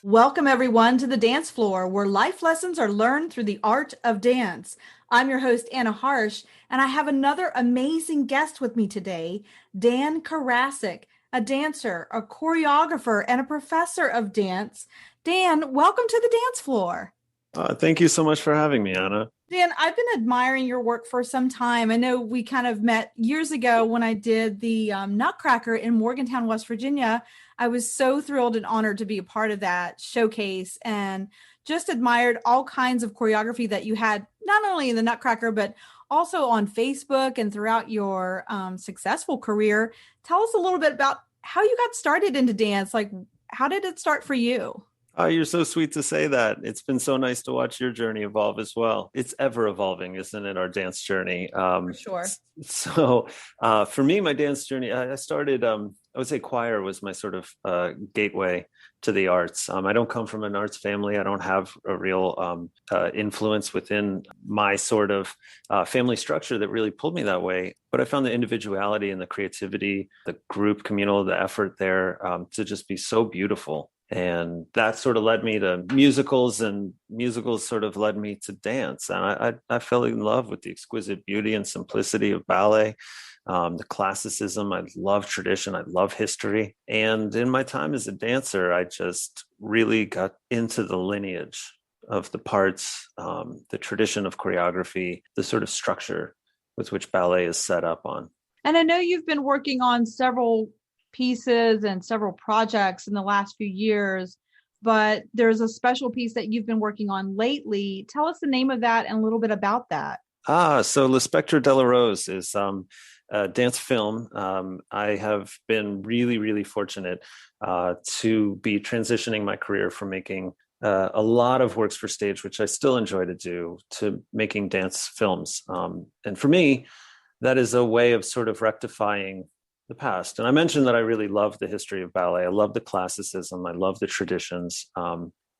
Welcome, everyone, to the dance floor, where life lessons are learned through the art of dance. I'm your host, Anna Harsh, and I have another amazing guest with me today, Dan Karasik, a dancer, a choreographer, and a professor of dance. Dan, welcome to the dance floor. Thank you so much for having me, Anna. Dan, I've been admiring your work for some time. I know we kind of met years ago when I did the Nutcracker in Morgantown, West Virginia. I was so thrilled and honored to be a part of that showcase and just admired all kinds of choreography that you had, not only in the Nutcracker, but also on Facebook and throughout your successful career. Tell us a little bit about how you got started into dance. Like, how did it start for you? Oh, you're so sweet to say that. It's been so nice to watch your journey evolve as well. It's ever evolving, isn't it? Our dance journey. For sure. For me, my dance journey, I started, I would say choir was my sort of gateway to the arts. I don't come from an arts family. I don't have a real influence within my sort of family structure that really pulled me that way. But I found the individuality and the creativity, the group communal, the effort there to just be so beautiful. And that sort of led me to musicals, and musicals sort of led me to dance. And I fell in love with the exquisite beauty and simplicity of ballet, the classicism. I love tradition. I love history. And in my time as a dancer, I just really got into the lineage of the parts, the tradition of choreography, the sort of structure with which ballet is set up on. And I know you've been working on several pieces and several projects in the last few years, but there's a special piece that you've been working on lately. Tell us the name of that and a little bit about that. So Le Spectre de la Rose is a dance film. I have been really, really fortunate to be transitioning my career from making a lot of works for stage, which I still enjoy to do, to making dance films. And for me, that is a way of sort of rectifying the past. And I mentioned that I really love the history of ballet. I love the classicism. I love the traditions.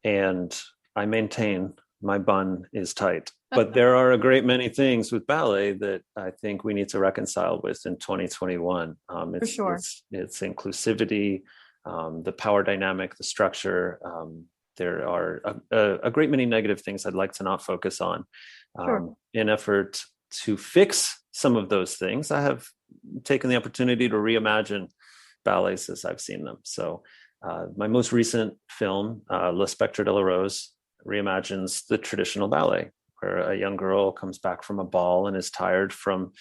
And I maintain my bun is tight. But there are a great many things with ballet that I think we need to reconcile with in 2021. For sure. It's inclusivity, the power dynamic, the structure. There are a great many negative things I'd like to not focus on. Sure. In effort to fix some of those things, I have taken the opportunity to reimagine ballets as I've seen them. So my most recent film, Le Spectre de la Rose, reimagines the traditional ballet, where a young girl comes back from a ball and is tired from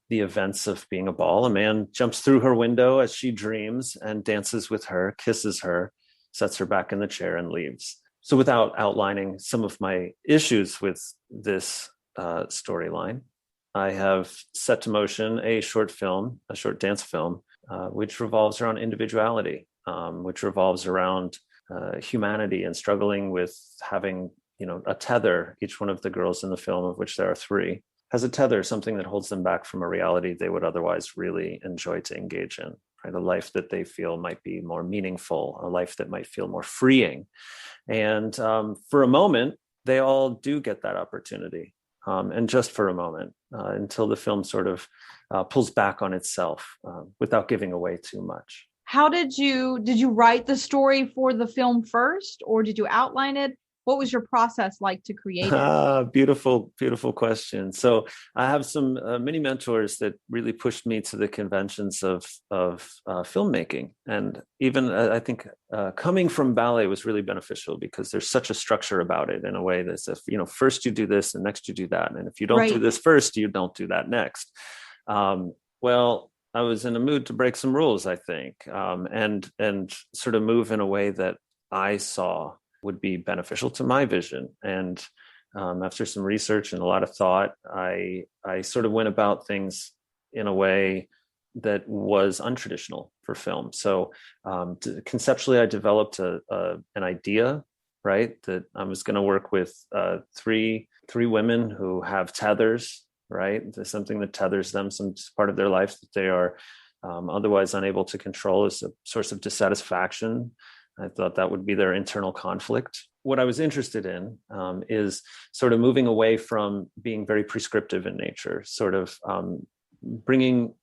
the events of being a ball. A man jumps through her window as she dreams and dances with her, kisses her, sets her back in the chair, and leaves. So without outlining some of my issues with this storyline, I have set to motion a short film, a short dance film, which revolves around individuality, which revolves around humanity and struggling with having, a tether. Each one of the girls in the film, of which there are three, has a tether, something that holds them back from a reality they would otherwise really enjoy to engage in, right? A life that they feel might be more meaningful, a life that might feel more freeing. And for a moment, they all do get that opportunity. And just for a moment, until the film sort of pulls back on itself without giving away too much. How did you write the story for the film first, or did you outline it? What was your process like to create it? Beautiful, beautiful question. So I have some many mentors that really pushed me to the conventions of filmmaking. And even I think coming from ballet was really beneficial, because there's such a structure about it, in a way that's, if, first you do this and next you do that. And if you don't do this first, you don't do that next. Well, I was in a mood to break some rules, I think, and sort of move in a way that I saw would be beneficial to my vision. And after some research and a lot of thought, I sort of went about things in a way that was untraditional for film. So conceptually, I developed an idea, right, that I was going to work with three women who have tethers, right? There's something that tethers them, some part of their life that they are otherwise unable to control, as a source of dissatisfaction. I thought that would be their internal conflict. what I was interested in is sort of moving away from being very prescriptive in nature, sort of bringing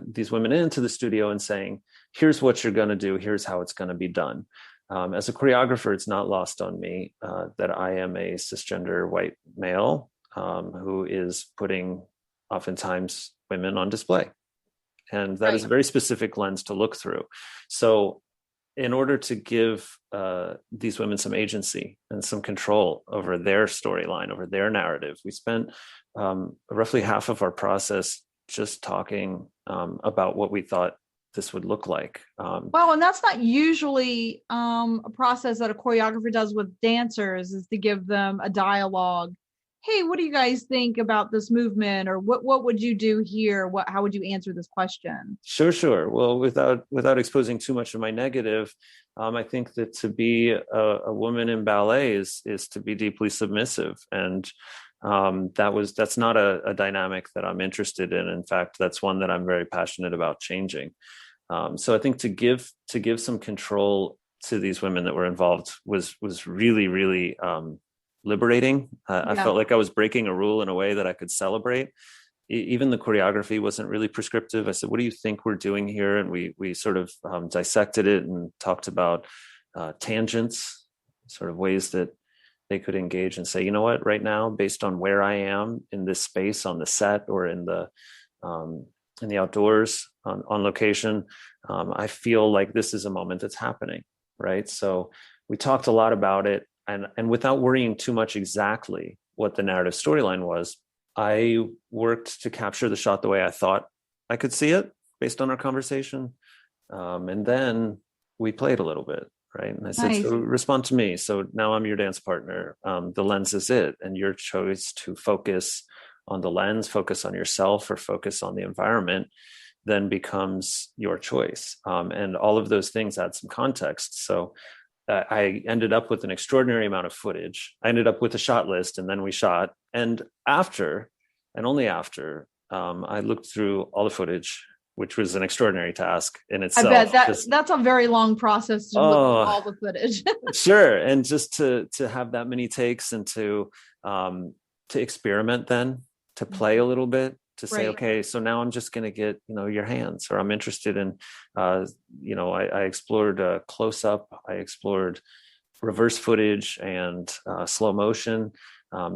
these women into the studio and saying, here's what you're going to do, here's how it's going to be done. As a choreographer, it's not lost on me that I am a cisgender white male who is putting oftentimes women on display. And that is a very specific lens to look through. So in order to give these women some agency and some control over their storyline, over their narrative, we spent roughly half of our process just talking about what we thought this would look like. Well, and that's not usually a process that a choreographer does with dancers, is to give them a dialogue. Hey, what do you guys think about this movement? Or what would you do here? How would you answer this question? Sure. Well, without exposing too much of my negative, I think that to be a woman in ballet is to be deeply submissive. And that's not a dynamic that I'm interested in. In fact, that's one that I'm very passionate about changing. So I think to give some control to these women that were involved was really, really liberating. I felt like I was breaking a rule in a way that I could celebrate. Even the choreography wasn't really prescriptive. I said, what do you think we're doing here? And we sort of dissected it and talked about tangents, sort of ways that they could engage and say, you know what, right now, based on where I am in this space on the set or in the outdoors on location, I feel like this is a moment that's happening, right? So we talked a lot about it, and without worrying too much exactly what the narrative storyline was, I worked to capture the shot the way I thought I could see it based on our conversation. And then we played a little bit, right? And I said, so respond to me. So now I'm your dance partner. The lens is it. And your choice to focus on the lens, focus on yourself, or focus on the environment then becomes your choice. And all of those things add some context. So I ended up with an extraordinary amount of footage. I ended up with a shot list, and then we shot. And after, and only after, I looked through all the footage, which was an extraordinary task in itself. I bet that's a very long process to look through all the footage. Sure. And just to have that many takes and to experiment, then to play a little bit, to say, okay, so now I'm just going to get, your hands, or I'm interested in, I explored close up, I explored reverse footage and slow motion.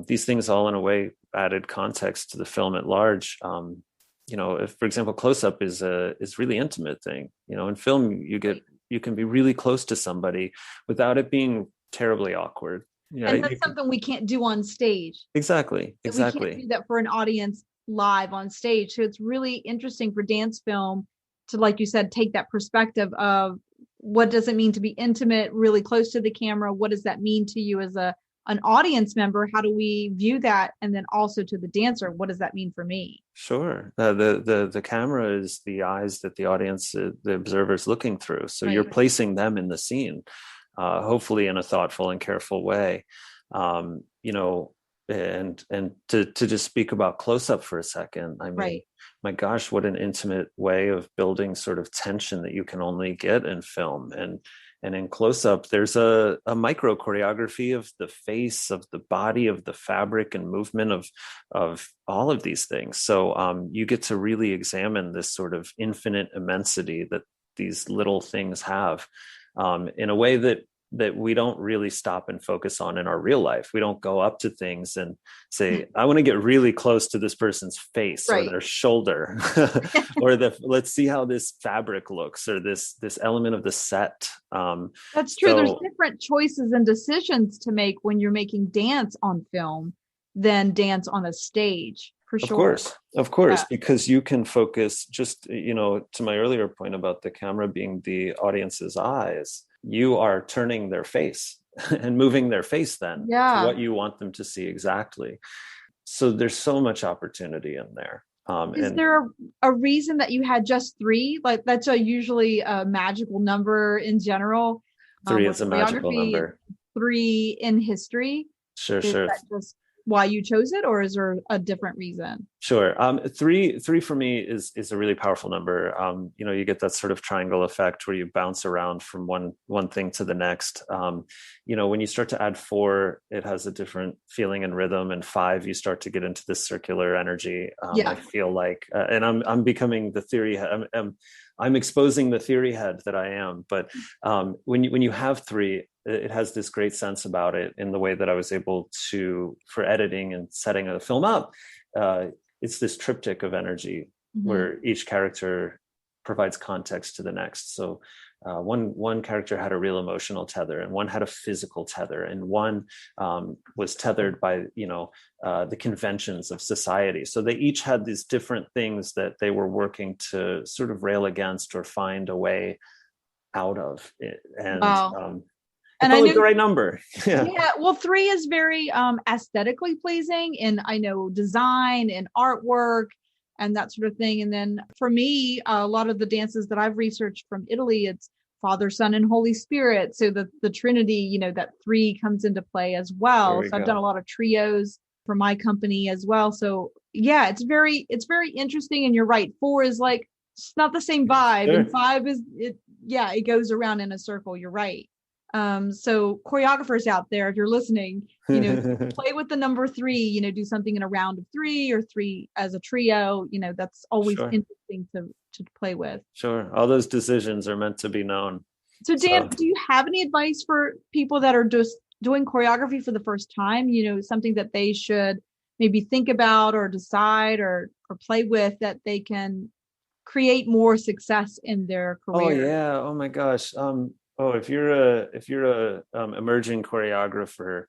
These things all in a way added context to the film at large. If, for example, close up is really intimate thing, in film, you can be really close to somebody without it being terribly awkward. And that's something we can't do on stage. Exactly. We can't do that for an audience live on stage. So it's really interesting for dance film to, like you said, take that perspective of what does it mean to be intimate, really close to the camera? What does that mean to you as an audience member? How do we view that? And then also to the dancer, what does that mean for me? Sure. The camera is the eyes that the audience, the observer is looking through. So you're placing them in the scene, hopefully in a thoughtful and careful way. And to just speak about close up for a second, I mean, my gosh, what an intimate way of building sort of tension that you can only get in film. And in close up, there's a micro choreography of the face, of the body, of the fabric and movement of all of these things. So you get to really examine this sort of infinite immensity that these little things have in a way that we don't really stop and focus on in our real life. We don't go up to things and say, I want to get really close to this person's face or their shoulder or let's see how this fabric looks or this element of the set. That's true. There's different choices and decisions to make when you're making dance on film than dance on a stage. For sure. Of course, because you can focus just, to my earlier point about the camera being the audience's eyes, you are turning their face and moving their face then to what you want them to see exactly. So there's so much opportunity in there. Is there a reason that you had just 3? Like that's usually a magical number in general. 3 is a magical number. 3 in history. Sure. That just why you chose it, or is there a different reason? Sure. Three for me is a really powerful number. You get that sort of triangle effect where you bounce around from one thing to the next. When you start to add four, it has a different feeling and rhythm, and five, you start to get into this circular energy. I Yeah. feel like, and I'm becoming the theory head. I'm exposing the theory head that I am. But when you have three, it has this great sense about it in the way that I was able to, for editing and setting a film up. It's this triptych of energy Mm-hmm. where each character provides context to the next. So one character had a real emotional tether, and one had a physical tether, and one was tethered by the conventions of society. So they each had these different things that they were working to sort of rail against or find a way out of it. And Wow. it And I felt know, like the right number. Yeah. yeah, well, three is very aesthetically pleasing, and I know design and artwork and that sort of thing. And then for me, a lot of the dances that I've researched from Italy, it's Father, Son, and Holy Spirit. So the Trinity, that three comes into play as There well. we So I've done a go. lot of trios for my company as well. So yeah, it's very interesting. And you're right, four is like it's not the same vibe, Sure. and five is it. Yeah, it goes around in a circle. You're right. So choreographers out there, if you're listening, play with the number three, do something in a round of three or three as a trio, that's always Sure. interesting to play with. Sure. All those decisions are meant to be known. So Dan, So, do you have any advice for people that are just doing choreography for the first time, something that they should maybe think about or decide or play with that they can create more success in their oh career? yeah. Oh my gosh. If you're a emerging choreographer,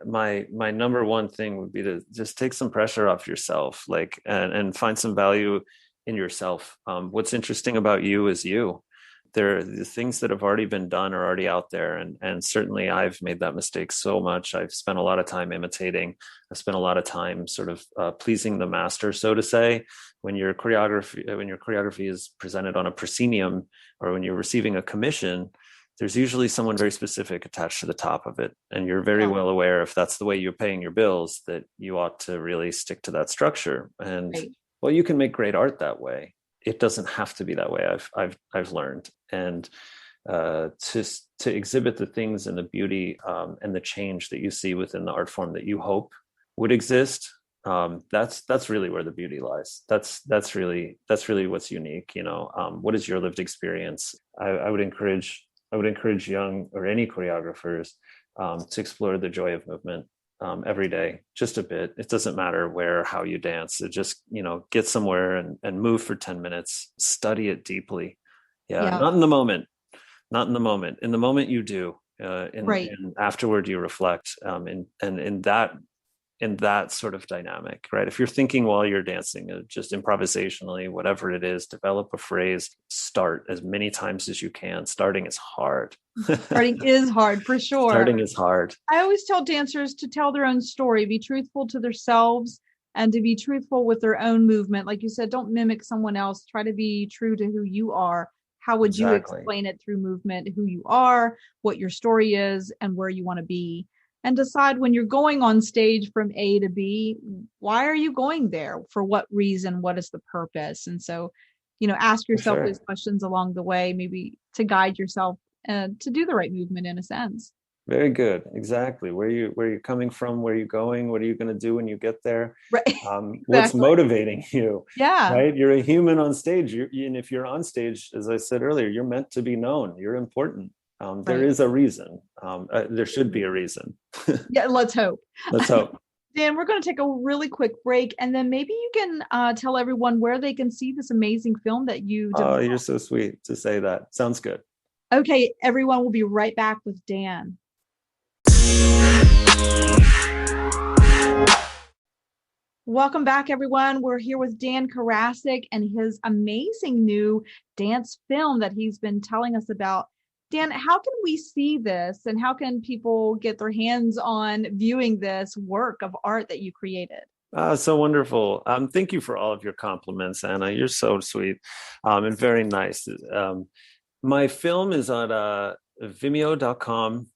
my number one thing would be to just take some pressure off yourself, like, and find some value in yourself. What's interesting about you is you. The things that have already been done are already out there, and certainly I've made that mistake so much. I've spent a lot of time imitating. I've spent a lot of time sort of pleasing the master, so to say. When your choreography is presented on a proscenium, or when you're receiving a commission, there's usually someone very specific attached to the top of it, and you're very Yeah, well aware, if that's the way you're paying your bills, that you ought to really stick to that structure. And right. well, you can make great art that way. It doesn't have to be that way. I've learned. And to exhibit the things and the beauty and the change that you see within the art form that you hope would exist, that's really where the beauty lies. That's really what's unique. What is your lived experience? I would encourage young or any choreographers to explore the joy of movement every day, just a bit. It doesn't matter where or how you dance. It just, get somewhere and move for 10 minutes, study it deeply. Yeah, Yeah, not in the moment, not in the moment. In the moment you do, right. and afterward you reflect, and in that sort of dynamic, right? If you're thinking while you're dancing, just improvisationally, whatever it is, develop a phrase, start as many times as you can. Starting is hard. Starting is hard for sure. Starting is hard. I always tell dancers to tell their own story, be truthful to themselves and to be truthful with their own movement. Like you said, don't mimic someone else. Try to be true to who you are. How would you Exactly. explain it through movement, who you are, what your story is, and where you want to be? And decide when you're going on stage from A to B, why are you going there? For what reason? What is the purpose? And so, ask For yourself those sure. questions along the way, maybe to guide yourself and to do the right movement in a sense. Very good. Exactly. Where you're coming from, where you're going, what are you going to do when you get there? Right. What's Exactly. motivating you, Yeah. right? You're a human on stage. And if you're on stage, as I said earlier, you're meant to be known. You're important. There Right. is a reason. There should be a reason. Yeah. Let's hope. Let's hope. Dan, we're going to take a really quick break, and then maybe you can tell everyone where they can see this amazing film that you Oh, developed. you're so sweet to say that. Sounds good. Okay, everyone will be right back with Dan. Welcome back, everyone. We're here with Dan Karasik and his amazing new dance film that he's been telling us about. Dan, how can we see this and how can people get their hands on viewing this work of art that you created? So wonderful. Thank you for all of your compliments, Anna. You're so sweet, and very nice. My film is on vimeo.com/.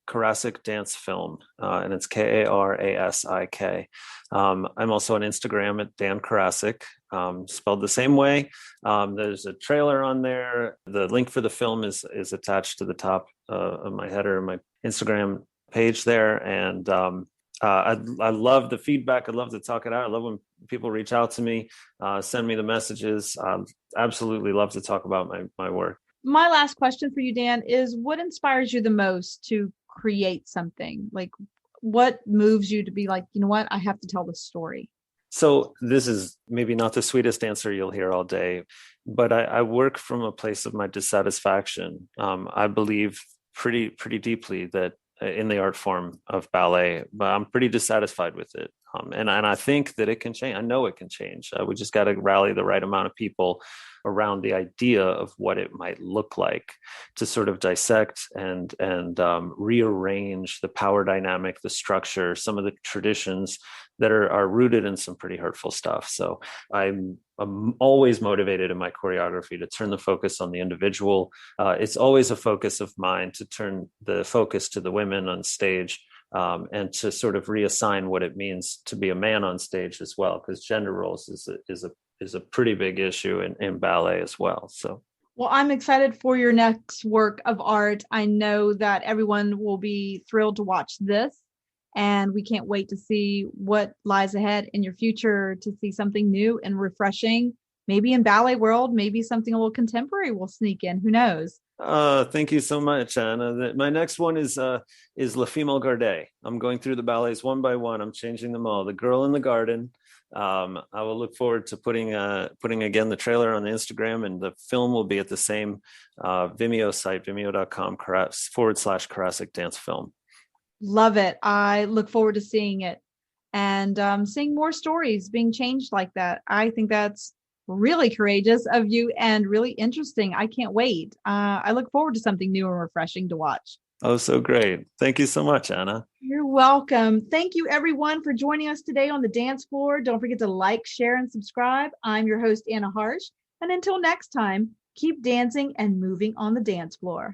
Karasik Dance Film, and it's Karasik. I'm also on Instagram at Dan Karasik, spelled the same way. There's a trailer on there. The link for the film is attached to the top of my header, my Instagram page there, and I love the feedback. I love to talk it out. I love when people reach out to me, send me the messages. Absolutely love to talk about my work. My last question for you, Dan, is what inspires you the most to create something? Like, what moves you to be like, you know what, I have to tell this story? So this is maybe not the sweetest answer you'll hear all day, but I work from a place of my dissatisfaction. I believe pretty deeply that in the art form of ballet, but I'm pretty dissatisfied with it. And I think that it can change. I know it can change. We just got to rally the right amount of people around the idea of what it might look like to sort of dissect and rearrange the power dynamic, the structure, some of the traditions that are rooted in some pretty hurtful stuff. So I'm always motivated in my choreography to turn the focus on the individual. It's always a focus of mine to turn the focus to the women on stage, and to sort of reassign what it means to be a man on stage as well, because gender roles is a pretty big issue in ballet as well. So. Well, I'm excited for your next work of art. I know that everyone will be thrilled to watch this, and we can't wait to see what lies ahead in your future, to see something new and refreshing, maybe in ballet world, maybe something a little contemporary will sneak in. Who knows? Thank you so much, Anna. My next one is La Female Garde. I'm going through the ballets one by one. I'm changing them all. The Girl in the Garden. I will look forward to putting again the trailer on the Instagram, and the film will be at the same Vimeo site, vimeo.com/Karasik Dance Film. Love it. I look forward to seeing it and seeing more stories being changed like that. I think that's really courageous of you and really interesting. I can't wait. I look forward to something new and refreshing to watch. Oh, so great. Thank you so much, Anna. You're welcome. Thank you, everyone, for joining us today on the dance floor. Don't forget to like, share, and subscribe. I'm your host, Anna Harsh. And until next time, keep dancing and moving on the dance floor.